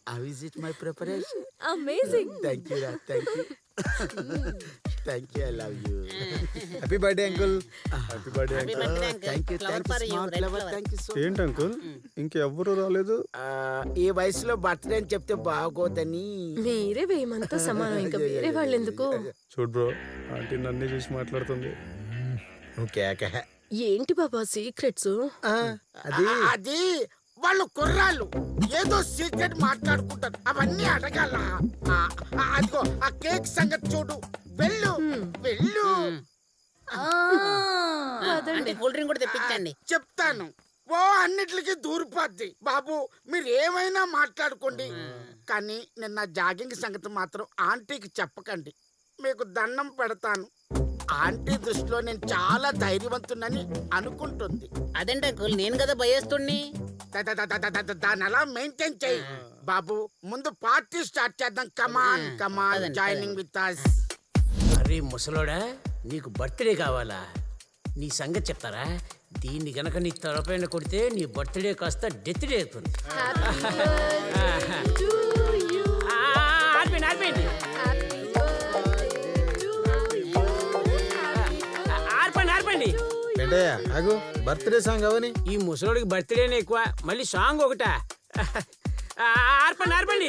How is it my preparation? Amazing. Thank you, Raj. Thank you. Thank you. I love you. Happy birthday uncle. Happy birthday Happy uncle. birthday, uncle. Thank you. Flower Thank you. for you, Small red flower. flower. Thank you so ఏంటి uncle ఇంకెవ్వరూ రాలేదు? ఈ వయసులో birthday అని చెప్తే బాగోదని. మీరే వేయమంతా సమానం, ఇంకా వేరే వాళ్ళు ఎందుకు? చూడు బ్రో, ఆంటీ నన్నే చూసి మాట్లాడుతుంది. నువ్వు కేక. ఏంటి బాబా సీక్రెట్స్? అది అది వాళ్ళు కుర్రాళ్ళు ఏదో సీక్రెట్ మాట్లాడుకుంటారు, అవన్నీ అడగాల. అదిగో ఆ కేక్ సంగతి చూడు. వెళ్ళు వెళ్ళు. అంటే కూల్ డ్రింక్ కూడా తెప్పించండి. చెప్తాను. ఓ అన్నిటికీ దూరిపోద్ది. బాబు మీరు ఏమైనా మాట్లాడుకోండి, కానీ నిన్న జాగింగ్ సంగతి మాత్రం ఆంటీకి చెప్పకండి. మీకు దండం పెడతాను. ఆంటీ దృష్టిలో నేను చాలా ధైర్యవంతునని అనుకుంటుంది. అదేంటి అంకుల్, నేను కదా భయేస్తుణ్ణి. దాన్ని అలా మెయింటైన్ చేయి. బాబు ముందు పార్టీ స్టార్ట్ చేద్దాం. కమాన్ కమాన్ జాయినింగ్ విత్ us. అరే ముసలోడా, నీకు బర్త్డే కావాలా? నీ సంగతి చెప్తారా? దీన్ని గనక నీ తలపైన కొడితే నీ బర్త్డే కాస్త డెత్ డే అవుతుంది. ఆర్పండి. ఏంటయ్యా ఆగు, బర్త్డే సాంగ్ అవని. ఈ ముసలోడికి బర్త్డేనే ఎక్కువ, మళ్ళీ సాంగ్ ఒకటా? ఆర్పండి.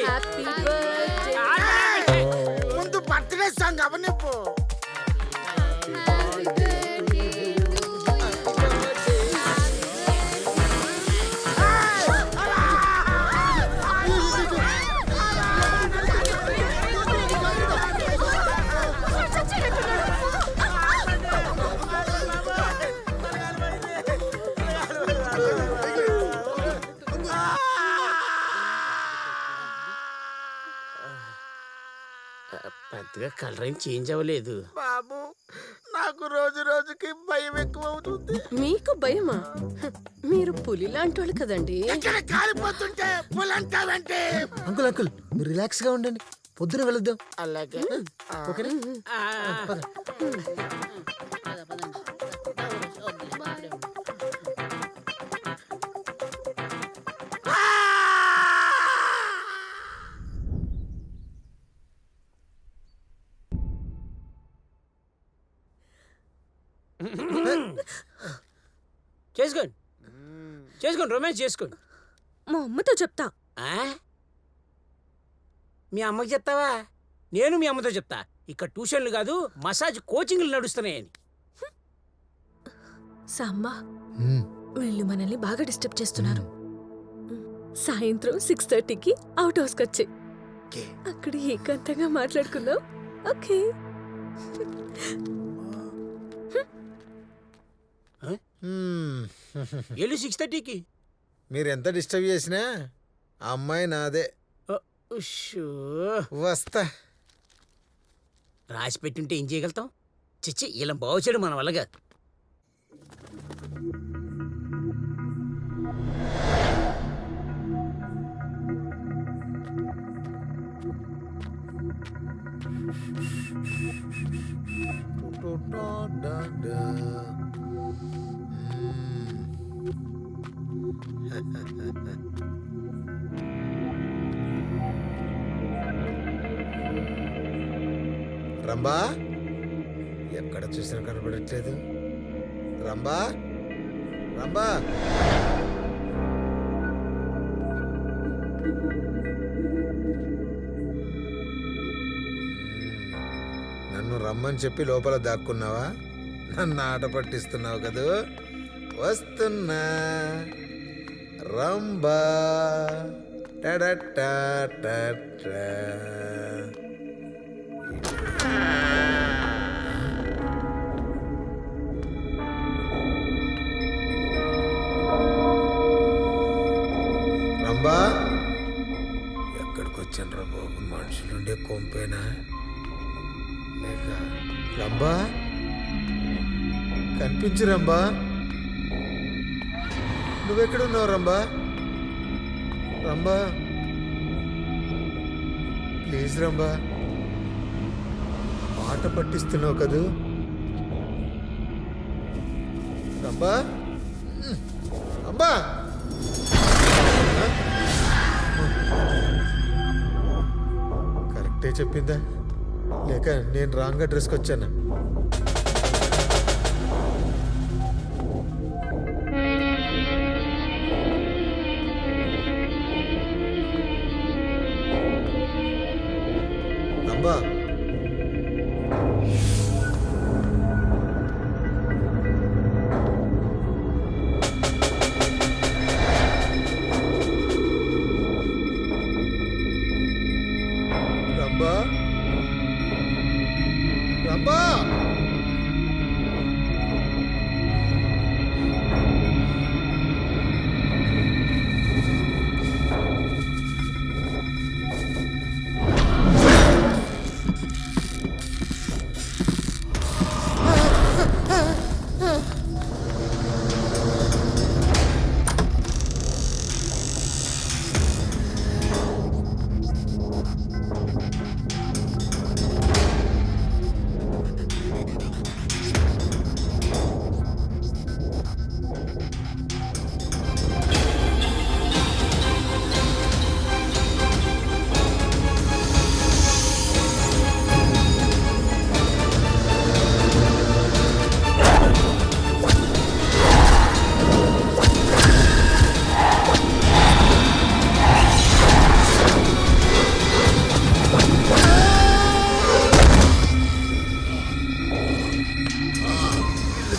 ముందు బర్త్డే సాంగ్ అవనిప్పు. పెద్దగా కలర్ ఏం చేంజ్ అవ్వలేదు. బాబు నాకు రోజు రోజుకి భయం ఎక్కువ అవుతుంది. మీకు భయమా? మీరు పులి లాంటి వాళ్ళు కదండి. ఇక్కడ కాలిపోతుంటే పులంటావంటే. అంకుల్ అంకుల్ మీరు రిలాక్స్ గా ఉండండి, పొద్దున వెళుద్దాం. అలాగే ఓకేనా? చేసుకోండి, రొమాన్స్ చేసుకోండి. మా అమ్మతో చెప్తా. మీ అమ్మకి చెప్తావా? నేను మీ అమ్మతో చెప్తా. ఇక్కడ ట్యూషన్లు కాదు, మసాజ్ కోచింగ్లు నడుస్తున్నాయని. సాంబా, వీళ్ళు మనల్ని బాగా డిస్టర్బ్ చేస్తున్నారు. సాయంత్రం 6:30కి అవుట్ హౌస్కి వచ్చి అక్కడ ఏకాంతంగా మాట్లాడుకుందాం. ఓకే? ఎల్లు 6:30కి. మీరు ఎంత డిస్టర్బ్ చేసినా ఆ అమ్మాయి నాదే. వస్తా. రాసి పెట్టుంటే ఏం చేయగలుగుతాం? చిచ్చి, ఇలా బాగుచాడు మన వల్ల కాదు. రంబా, ఎక్కడ చూసినా కనబడట్లేదు. Rumba rumba. నన్ను రమ్మని చెప్పి లోపల దాక్కున్నావా? నన్ను ఆట పట్టిస్తున్నావు కదూ. వస్తున్నా రంబా. టడటా టటా. రంబా, ఎక్కడికి వచ్చాను రా బాబు? మనుషులుండే కొంపేనా లేక? రంబా కనిపించు. రంబా, నువ్వెక్కడున్నావు రంబా? రంబా ప్లీజ్ రంబా, ఆట పట్టిస్తున్నావు కదూ. రంబా రంబా. కరెక్ట్గా చెప్పిందా లేక నేను రాంగ్ అడ్రస్కి వచ్చానా? రంబా, రంబా, రంబా.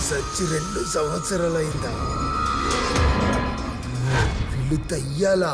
సచ్చి 2 సంవత్సరాలైందా? వీళ్ళు దయ్యాలా?